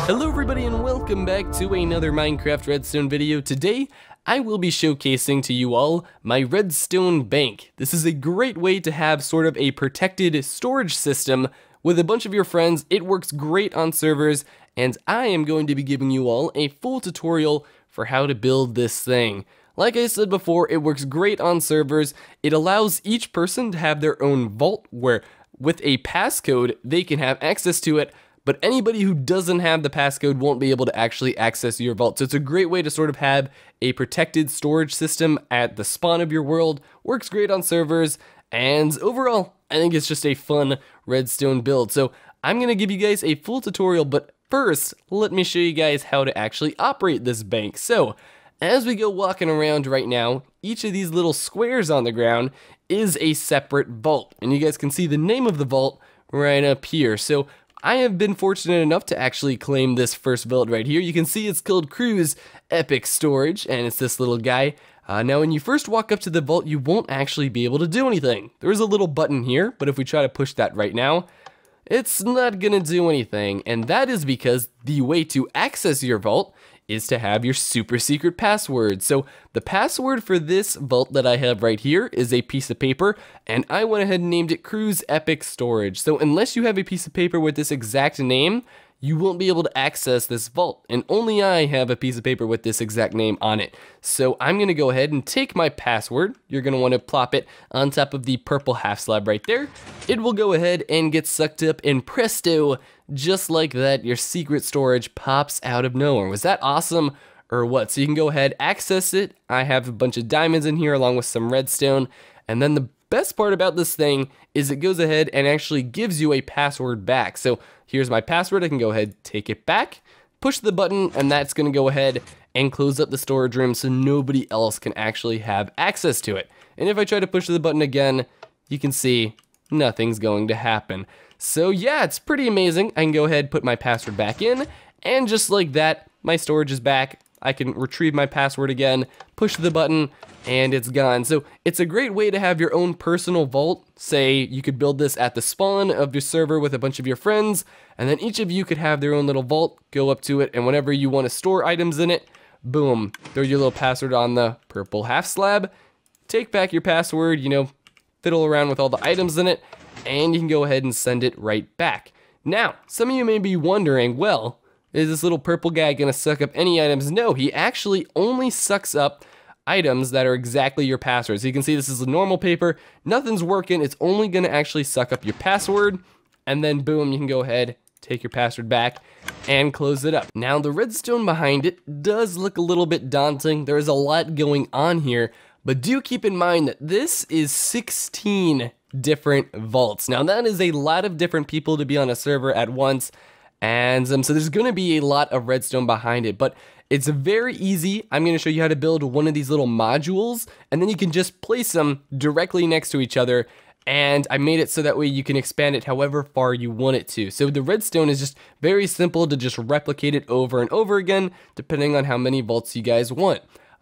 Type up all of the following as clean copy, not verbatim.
Hello everybody and welcome back to another Minecraft Redstone video. Today, I will be showcasing to you all my Redstone Bank. This is a great way to have sort of a protected storage system with a bunch of your friends. It works great on servers, and I am going to be giving you all a full tutorial for how to build this thing. Like I said before, it works great on servers. It allows each person to have their own vault where with a passcode, they can have access to it, but anybody who doesn't have the passcode won't be able to actually access your vault. So it's a great way to sort of have a protected storage system at the spawn of your world. Works great on servers, and overall, I think it's just a fun redstone build. So I'm going to give you guys a full tutorial, but first, let me show you guys how to actually operate this bank. So as we go walking around right now, each of these little squares on the ground is a separate vault, and you guys can see the name of the vault right up here. So I have been fortunate enough to actually claim this first vault right here. You can see it's called Crew's Epic Storage, and it's this little guy. Now when you first walk up to the vault, you won't actually be able to do anything. There is a little button here, but if we try to push that right now, it's not gonna do anything, and that is because the way to access your vault is to have your super secret password. So the password for this vault that I have right here is a piece of paper, and I went ahead and named it Crew's Epic Storage. So unless you have a piece of paper with this exact name, you won't be able to access this vault, and only I have a piece of paper with this exact name on it. So I'm gonna go ahead and take my password. You're gonna wanna plop it on top of the purple half slab right there. It will go ahead and get sucked up, and presto, just like that, your secret storage pops out of nowhere. Was that awesome or what? So you can go ahead, access it. I have a bunch of diamonds in here along with some redstone, and then the best part about this thing is it goes ahead and actually gives you a password back. So here's my password. I can go ahead, take it back, push the button, and that's gonna go ahead and close up the storage room so nobody else can actually have access to it. And if I try to push the button again, you can see nothing's going to happen. So yeah, it's pretty amazing. I can go ahead, put my password back in, and just like that, my storage is back. I can retrieve my password again, push the button, and it's gone. So it's a great way to have your own personal vault. Say you could build this at the spawn of your server with a bunch of your friends, and then each of you could have their own little vault, go up to it, and whenever you want to store items in it, boom, throw your little password on the purple half slab, take back your password, fiddle around with all the items in it, and you can go ahead and send it right back. Now, some of you may be wondering, well, is this little purple guy gonna suck up any items? No, he actually only sucks up items that are exactly your password. So you can see this is a normal paper, nothing's working, it's only gonna actually suck up your password, and then boom, you can go ahead, take your password back, and close it up. Now the redstone behind it does look a little bit daunting. There is a lot going on here, but do keep in mind that this is 16 different vaults. Now that is a lot of different people to be on a server at once, and so there's going to be a lot of redstone behind it, but it's very easy. I'm going to show you how to build one of these little modules, and then you can just place them directly next to each other, and I made it so that way you can expand it however far you want it to. So the redstone is just very simple to just replicate it over and over again, depending on how many vaults you guys want.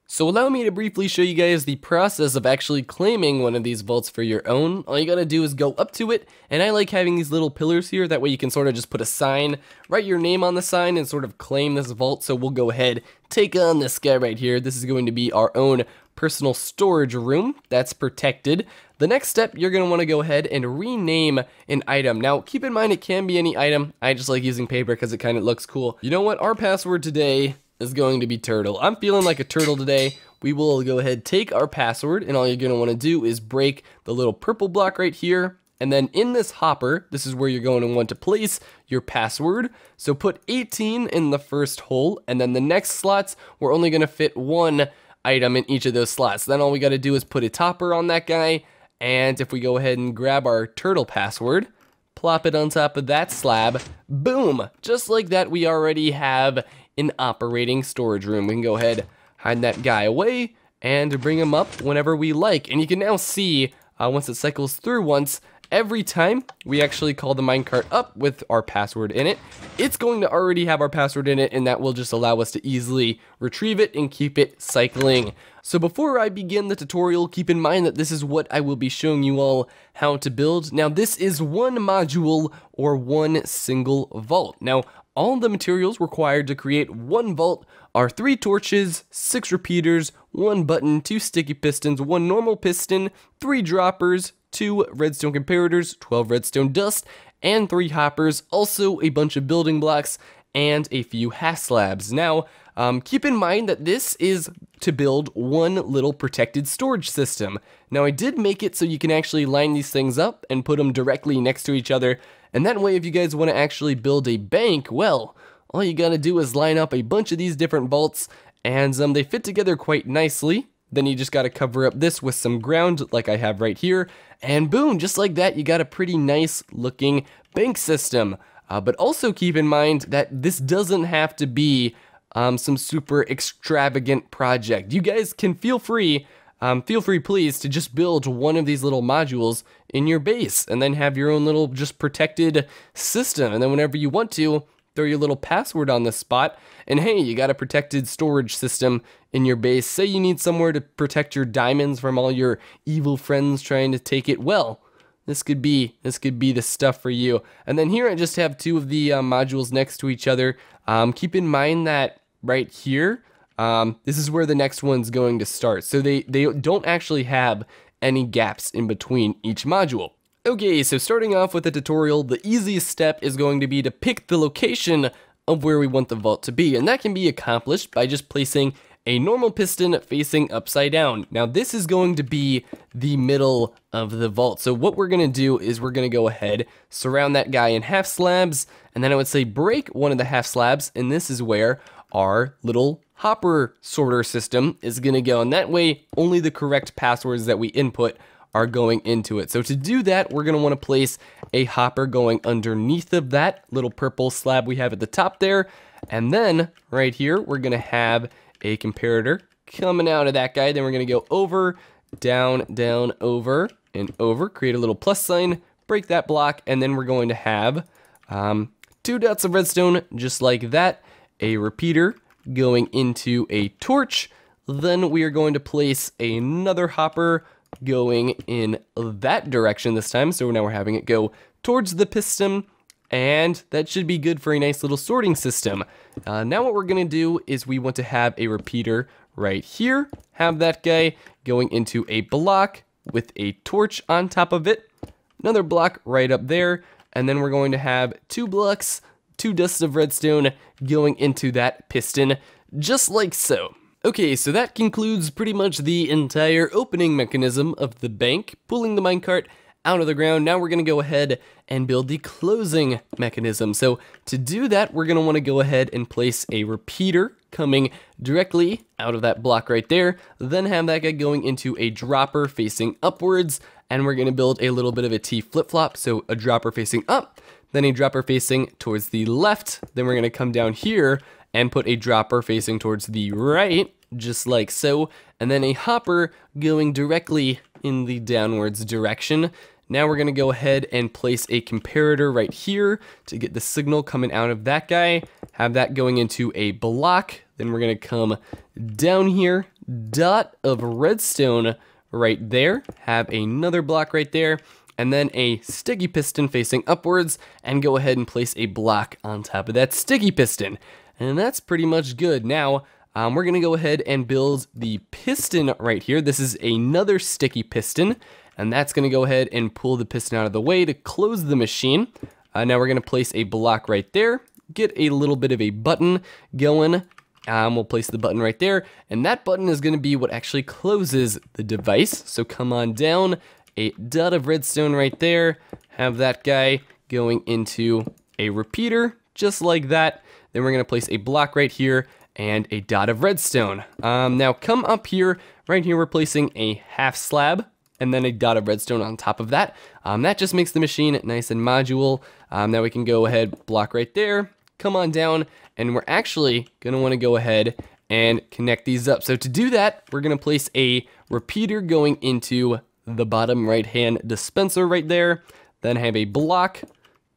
So allow me to briefly show you guys the process of actually claiming one of these vaults for your own. All you gotta do is go up to it, and I like having these little pillars here, that way you can sort of just put a sign, write your name on the sign, and sort of claim this vault. So we'll go ahead, take on this guy right here. This is going to be our own personal storage room that's protected. The next step, you're gonna wanna go ahead and rename an item. Now, keep in mind it can be any item. I just like using paper because it kind of looks cool. You know what, our password today is going to be turtle. I'm feeling like a turtle today. We will go ahead, take our password, and all you're gonna wanna do is break the little purple block right here, and then in this hopper, this is where you're going to want to place your password. So put 18 in the first hole, and then the next slots, we're only gonna fit one item in each of those slots. Then all we gotta do is put a topper on that guy, and if we go ahead and grab our turtle password, plop it on top of that slab, boom, just like that, we already have an operating storage room. We can go ahead, hide that guy away, and bring him up whenever we like. And you can now see, once it cycles through once, every time we actually call the minecart up with our password in it, it's going to already have our password in it, and that will just allow us to easily retrieve it and keep it cycling. So before I begin the tutorial, keep in mind that this is what I will be showing you all how to build. Now this is one module or one single vault. Now all the materials required to create one vault are 3 torches, 6 repeaters, 1 button, 2 sticky pistons, 1 normal piston, 3 droppers, 2 redstone comparators, 12 redstone dust, and 3 hoppers, also a bunch of building blocks, and a few half slabs. Now, keep in mind that this is to build one little protected storage system. Now, I did make it so you can actually line these things up and put them directly next to each other, and that way if you guys want to actually build a bank, well, all you gotta do is line up a bunch of these different vaults, and they fit together quite nicely. Then you just gotta cover up this with some ground like I have right here, and boom, just like that, you got a pretty nice looking bank system. But also keep in mind that this doesn't have to be some super extravagant project. You guys can feel free please, to just build one of these little modules in your base and then have your own little just protected system. And then whenever you want to, throw your little password on the spot, and hey, you got a protected storage system in your base. Say you need somewhere to protect your diamonds from all your evil friends trying to take it. Well, this could be the stuff for you. And then here I just have 2 of the modules next to each other. Keep in mind that right here, this is where the next one's going to start. So they don't actually have any gaps in between each module. Okay, so starting off with the tutorial, the easiest step is going to be to pick the location of where we want the vault to be, and that can be accomplished by just placing a normal piston facing upside down. Now this is going to be the middle of the vault. So what we're gonna do is we're gonna go ahead, surround that guy in half slabs, and then I would say break one of the half slabs, and this is where our little hopper sorter system is gonna go, and that way only the correct passwords that we input are going into it. So to do that, we're gonna wanna place a hopper going underneath of that little purple slab we have at the top there. And then right here, we're gonna have a comparator coming out of that guy. Then we're gonna go over, down, down, over, and over, create a little plus sign, break that block, and then we're going to have 2 dots of redstone, just like that, a repeater going into a torch. Then we are going to place another hopper going in that direction this time. So now we're having it go towards the piston, and that should be good for a nice little sorting system. Now what we're gonna do is we want to have a repeater right here, have that guy going into a block with a torch on top of it, another block right up there, and then we're going to have 2 blocks, 2 dusts of redstone going into that piston, just like so. Okay, so that concludes pretty much the entire opening mechanism of the bank, pulling the minecart out of the ground. Now we're gonna go ahead and build the closing mechanism. So to do that, we're gonna wanna go ahead and place a repeater coming directly out of that block right there, then have that guy going into a dropper facing upwards, and we're gonna build a little bit of a T flip-flop, so a dropper facing up, then a dropper facing towards the left, then we're gonna come down here and put a dropper facing towards the right, just like so, and then a hopper going directly in the downwards direction. Now we're gonna go ahead and place a comparator right here to get the signal coming out of that guy, have that going into a block, then we're gonna come down here, dot of redstone right there, have another block right there, and then a sticky piston facing upwards, and go ahead and place a block on top of that sticky piston. And that's pretty much good. Now, we're gonna go ahead and build the piston right here. This is another sticky piston, and that's gonna go ahead and pull the piston out of the way to close the machine. Now we're gonna place a block right there, get a little bit of a button going. We'll place the button right there, and that button is gonna be what actually closes the device. So come on down, a dot of redstone right there, have that guy going into a repeater, just like that. Then we're gonna place a block right here and a dot of redstone. Now come up here, right here we're placing a half slab and then a dot of redstone on top of that. That just makes the machine nice and modular. Now we can go ahead, block right there, come on down, and we're actually gonna wanna go ahead and connect these up. So to do that, we're gonna place a repeater going into the bottom right-hand dispenser right there, then have a block,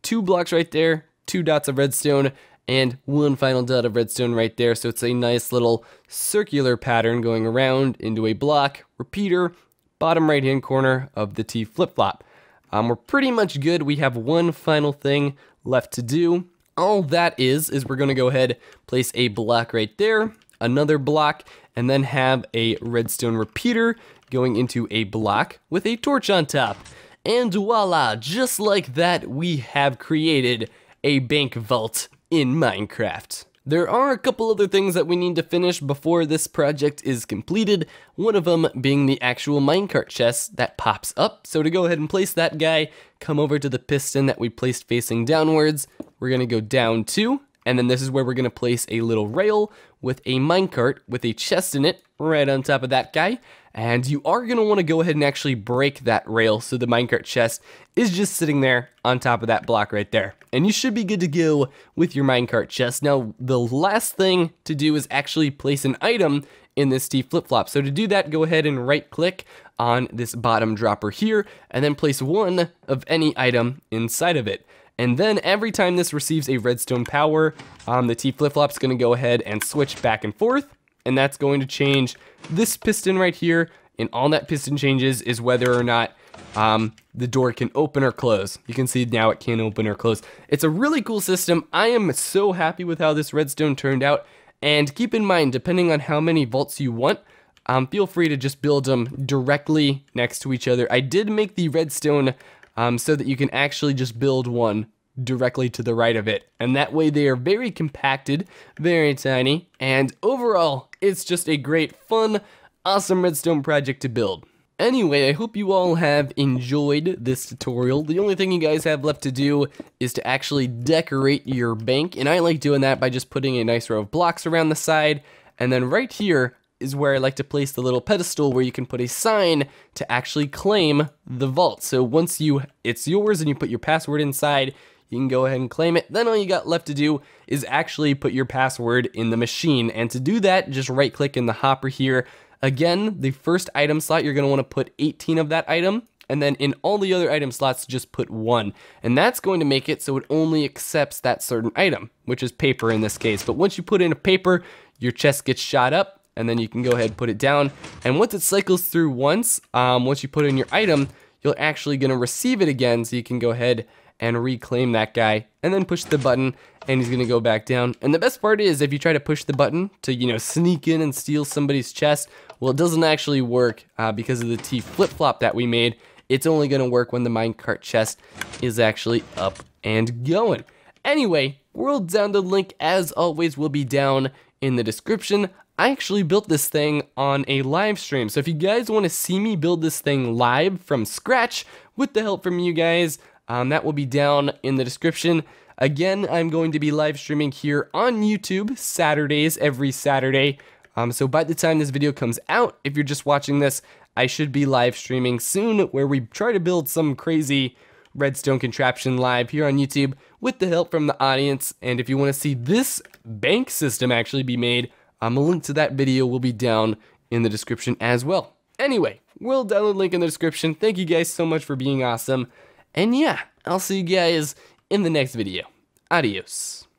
2 blocks right there, 2 dots of redstone, and 1 final dot of redstone right there. So it's a nice little circular pattern going around into a block, repeater, bottom right hand corner of the T flip-flop. We're pretty much good. We have one final thing left to do. all that is we're gonna go ahead, place a block right there, another block, and then have a redstone repeater going into a block with a torch on top. And voila, just like that, we have created a bank vault in Minecraft. There are a couple other things that we need to finish before this project is completed, one of them being the actual minecart chest that pops up. So to go ahead and place that guy, come over to the piston that we placed facing downwards. We're gonna go down 2, and then this is where we're gonna place a little rail with a minecart with a chest in it right on top of that guy. And you are gonna wanna go ahead and actually break that rail so the minecart chest is just sitting there on top of that block right there. And you should be good to go with your minecart chest. Now, the last thing to do is actually place an item in this T flip-flop. So to do that, go ahead and right click on this bottom dropper here, and then place one of any item inside of it. And then every time this receives a redstone power, the T flip-flop's gonna go ahead and switch back and forth, and that's going to change this piston right here, and all that piston changes is whether or not the door can open or close. You can see now it can open or close. It's a really cool system. I am so happy with how this redstone turned out, and keep in mind, depending on how many vaults you want, feel free to just build them directly next to each other. I did make the redstone so that you can actually just build one directly to the right of it, and that way they are very compacted, very tiny, and overall it's just a great, fun, awesome redstone project to build. Anyway, I hope you all have enjoyed this tutorial. The only thing you guys have left to do is to actually decorate your bank, and I like doing that by just putting a nice row of blocks around the side, and then right here is where I like to place the little pedestal where you can put a sign to actually claim the vault. So once it's yours and you put your password inside, you can go ahead and claim it. Then all you got left to do is actually put your password in the machine. And to do that, just right click in the hopper here. Again, the first item slot, you're gonna wanna put 18 of that item, and then in all the other item slots, just put 1. And that's going to make it so it only accepts that certain item, which is paper in this case. But once you put in a paper, your chest gets shot up, and then you can go ahead and put it down. And once it cycles through once you put in your item, you're actually gonna receive it again, so you can go ahead and reclaim that guy, and then push the button, and he's gonna go back down. And the best part is, if you try to push the button to, sneak in and steal somebody's chest, well, it doesn't actually work because of the T flip-flop that we made. It's only gonna work when the minecart chest is actually up and going. Anyway, world download link, as always, will be down in the description. I actually built this thing on a live stream, so if you guys wanna see me build this thing live from scratch with the help from you guys, that will be down in the description. Again, I'm going to be live streaming here on YouTube Saturdays, every Saturday. So by the time this video comes out, if you're just watching this, I should be live streaming soon, where we try to build some crazy redstone contraption live here on YouTube with the help from the audience. And if you want to see this bank system actually be made, a link to that video will be down in the description as well. Anyway, we'll download link in the description. Thank you guys so much for being awesome. And yeah, I'll see you guys in the next video. Adios.